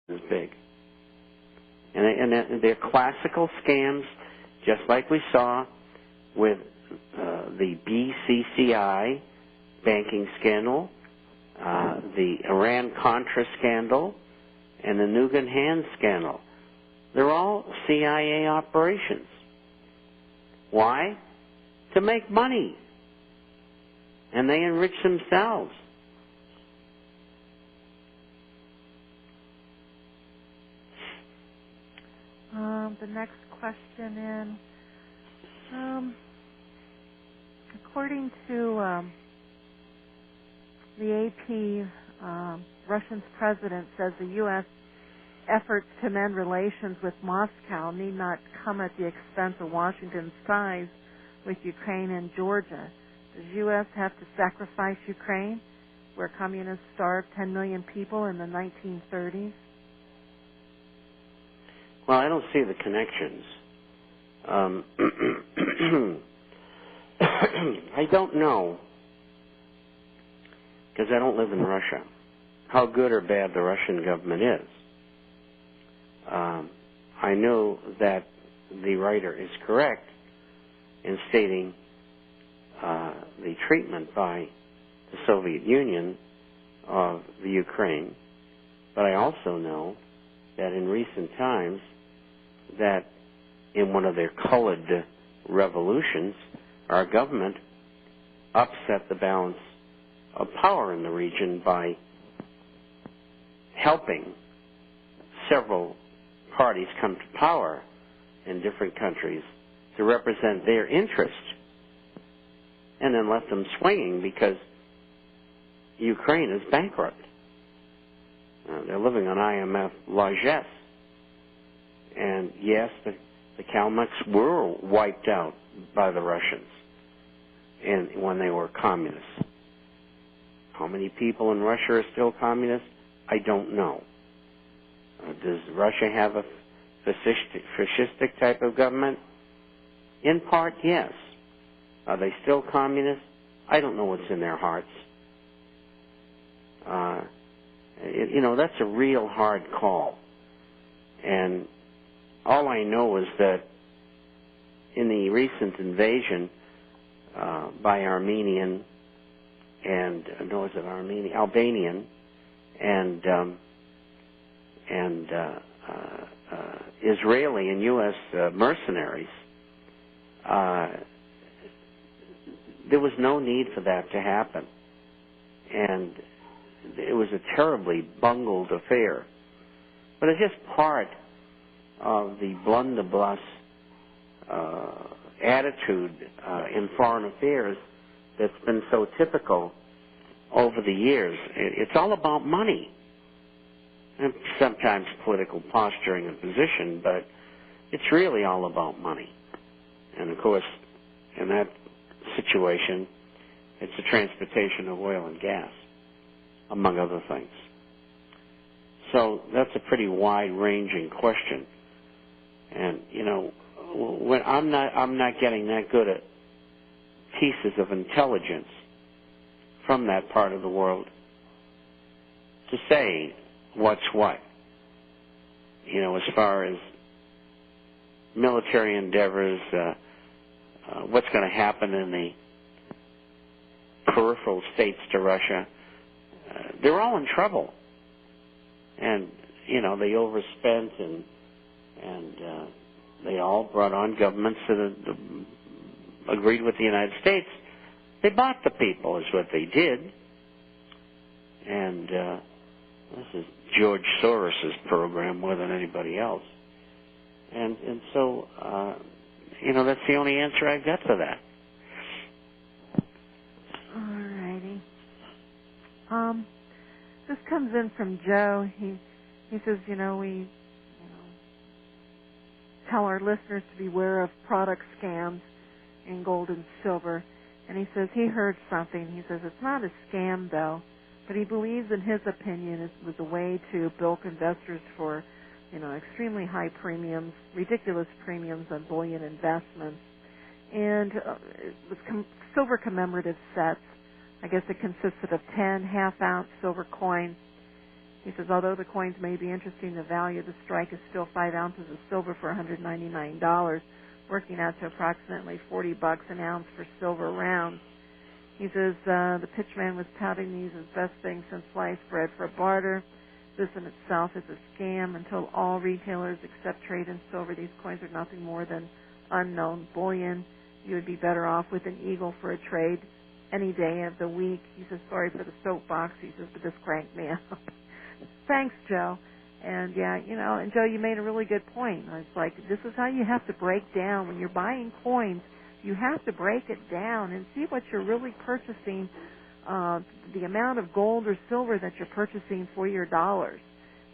is big. And they're classical scams, just like we saw with the BCCI banking scandal, the Iran-Contra scandal, and the Nugan Hand scandal. They're all CIA operations. Why? To make money. And they enrich themselves. The next question according to the AP, Russia's president says the U.S. efforts to mend relations with Moscow need not come at the expense of Washington's ties with Ukraine and Georgia. Does the U.S. have to sacrifice Ukraine, where communists starved 10 million people in the 1930s? Well, I don't see the connections. I don't know, because I don't live in Russia, how good or bad the Russian government is. I know that the writer is correct in stating the treatment by the Soviet Union of the Ukraine, but I also know that in recent times that in one of their colored revolutions, our government upset the balance of power in the region by helping several parties come to power in different countries to represent their interests, and then left them swinging because Ukraine is bankrupt. They're living on IMF largesse. And yes, the Kalmyks were wiped out by the Russians when they were communists. How many people in Russia are still communists? I don't know. Does Russia have a fascistic type of government? In part, yes. Are they still communists? I don't know what's in their hearts. That's a real hard call. And all I know is that in the recent invasion by Albanian and Israeli and U.S. mercenaries, there was no need for that to happen. And it was a terribly bungled affair. But it's just part of the blunderbuss attitude in foreign affairs that's been so typical over the years. It's all about money. And sometimes political posturing and position, but it's really all about money. And of course, in that situation, it's the transportation of oil and gas, among other things. So that's a pretty wide-ranging question. And when I'm not getting that good at pieces of intelligence from that part of the world to say what's what. As far as military endeavors, what's going to happen in the peripheral states to Russia, they're all in trouble. And, they overspent and they all brought on governments that agreed with the United States. They bought the people is what they did. And this is George Soros's program more than anybody else. And so, that's the only answer I've got to that. All righty. This comes in from Joe. He says, we tell our listeners to beware of product scams in gold and silver. And he says he heard something. He says it's not a scam, though, but he believes, in his opinion, it was a way to bilk investors for, extremely high premiums, ridiculous premiums on bullion investments. And it was silver commemorative sets. I guess it consisted of 10 half-ounce silver coins. He says, although the coins may be interesting, the value of the strike is still 5 ounces of silver for $199, working out to approximately $40 an ounce for silver rounds. He says the pitchman was touting these as best things since sliced bread for barter. This in itself is a scam. Until all retailers accept trade in silver, these coins are nothing more than unknown bullion. You would be better off with an eagle for a trade any day of the week. He says, sorry for the soapbox. He says, but this cranked me up. Thanks, Joe. And, yeah, and Joe, you made a really good point. It's like, this is how you have to break down. When you're buying coins, you have to break it down and see what you're really purchasing, the amount of gold or silver that you're purchasing for your dollars.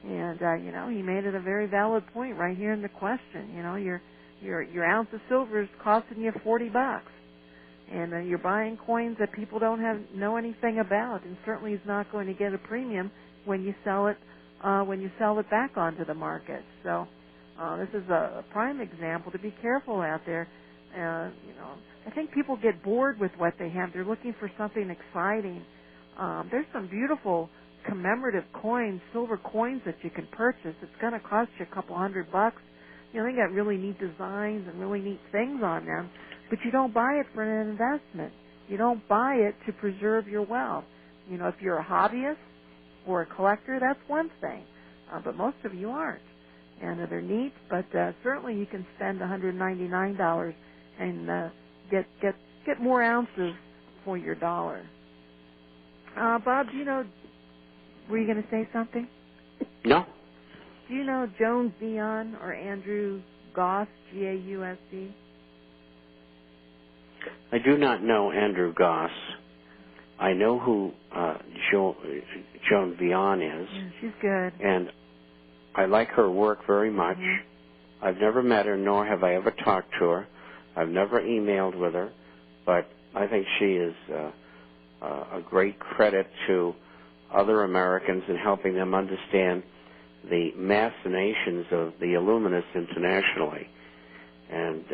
And, he made it a very valid point right here in the question. Your ounce of silver is costing you $40. And you're buying coins that people don't know anything about, and certainly is not going to get a premium when you sell it back onto the market. So this is a prime example to be careful out there. I think people get bored with what they have. They're looking for something exciting. There's some beautiful commemorative coins, silver coins that you can purchase. It's going to cost you a couple $100. They got really neat designs and really neat things on them. But you don't buy it for an investment. You don't buy it to preserve your wealth. If you're a hobbyist or a collector, that's one thing. But most of you aren't. And they're neat, but certainly you can spend $199 and get more ounces for your dollar. Bob, were you going to say something? No. Do you know Joan Vion or Andrew Goss, G-A-U-S-D? I do not know Andrew Goss. I know who Joan Vion is. Yeah, she's good. And I like her work very much. Mm-hmm. I've never met her, nor have I ever talked to her. I've never emailed with her, but I think she is a great credit to other Americans in helping them understand the machinations of the Illuminists internationally. And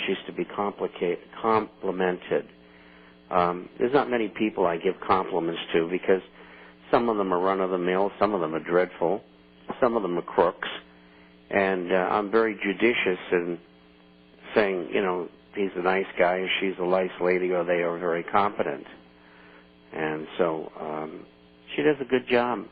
she's to be complimented. There's not many people I give compliments to because some of them are run-of-the-mill, some of them are dreadful, some of them are crooks. And I'm very judicious in saying, he's a nice guy, or she's a nice lady, or they are very competent. And so she does a good job.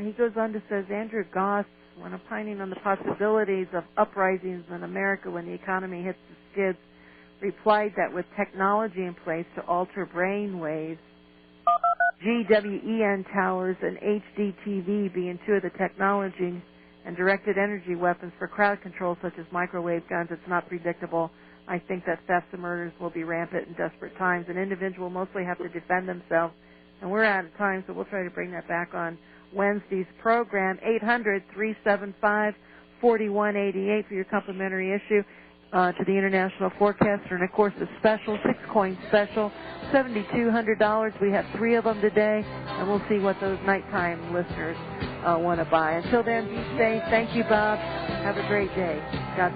He goes on to say, Andrew Goss, when opining on the possibilities of uprisings in America when the economy hits the skids, replied that with technology in place to alter brain waves, GWEN towers and HDTV being two of the technology and directed energy weapons for crowd control such as microwave guns, it's not predictable. I think that thefts and murders will be rampant in desperate times. An individual mostly have to defend themselves. And we're out of time, so we'll try to bring that back on Wednesday's program. 800-375-4188 for your complimentary issue to the International Forecaster. And, of course, the special, 6-coin special, $7,200. We have 3 of them today, and we'll see what those nighttime listeners want to buy. Until then, be safe. Thank you, Bob. Have a great day.